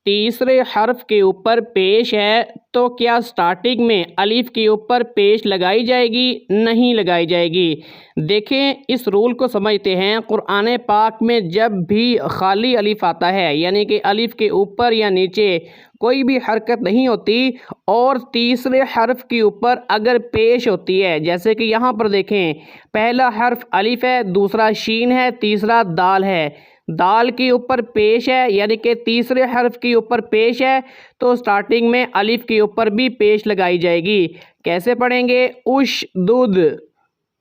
तीसरे हर्फ के ऊपर पेश है तो क्या स्टार्टिंग में अलिफ के ऊपर पेश लगाई जाएगी? नहीं लगाई जाएगी। देखें, इस रूल को समझते हैं। कुरान पाक में जब भी खाली अलिफ आता है, यानी कि अलिफ के ऊपर या नीचे कोई भी हरकत नहीं होती और तीसरे हर्फ के ऊपर अगर पेश होती है, जैसे कि यहाँ पर देखें, पहला हर्फ अलिफ है, दूसरा शीन है, तीसरा दाल है। दाल के ऊपर पेश है, यानी कि तीसरे हर्फ के ऊपर पेश है, तो स्टार्टिंग में अलिफ के ऊपर भी पेश लगाई जाएगी। कैसे पढ़ेंगे? उश दूध,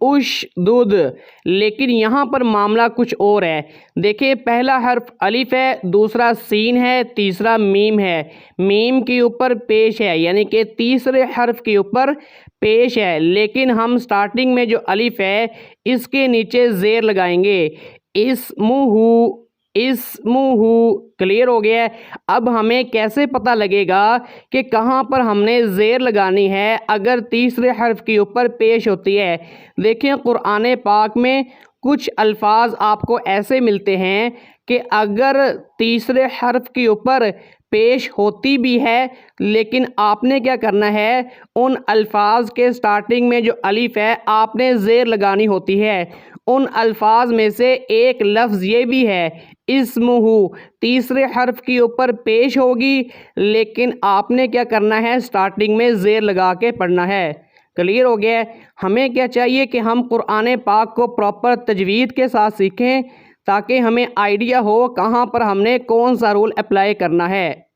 उश दूध। लेकिन यहाँ पर मामला कुछ और है। देखिए, पहला हर्फ अलिफ है, दूसरा सीन है, तीसरा मीम है। मीम के ऊपर पेश है, यानी कि तीसरे हर्फ के ऊपर पेश है, लेकिन हम स्टार्टिंग में जो अलिफ है इसके नीचे ज़ेर लगाएंगे। इस्मुहु, इस्मुहु। क्लियर हो गया है? अब हमें कैसे पता लगेगा कि कहाँ पर हमने ज़ेर लगानी है अगर तीसरे हर्फ के ऊपर पेश होती है? देखिए, कुरान पाक में कुछ अल्फाज आपको ऐसे मिलते हैं कि अगर तीसरे हर्फ के ऊपर पेश होती भी है, लेकिन आपने क्या करना है, उन अल्फाज के स्टार्टिंग में जो अलिफ है आपने ज़ेर लगानी होती है। उन अल्फाज में से एक लफ्ज़ ये भी है, इस्मुहु, तीसरे हर्फ के ऊपर पेश होगी, लेकिन आपने क्या करना है, स्टार्टिंग में ज़ेर लगा के पढ़ना है। क्लियर हो गया है? हमें क्या चाहिए कि हम कुरान पाक को प्रॉपर तजवीद के साथ सीखें ताकि हमें आइडिया हो कहाँ पर हमने कौन सा रूल अप्लाई करना है।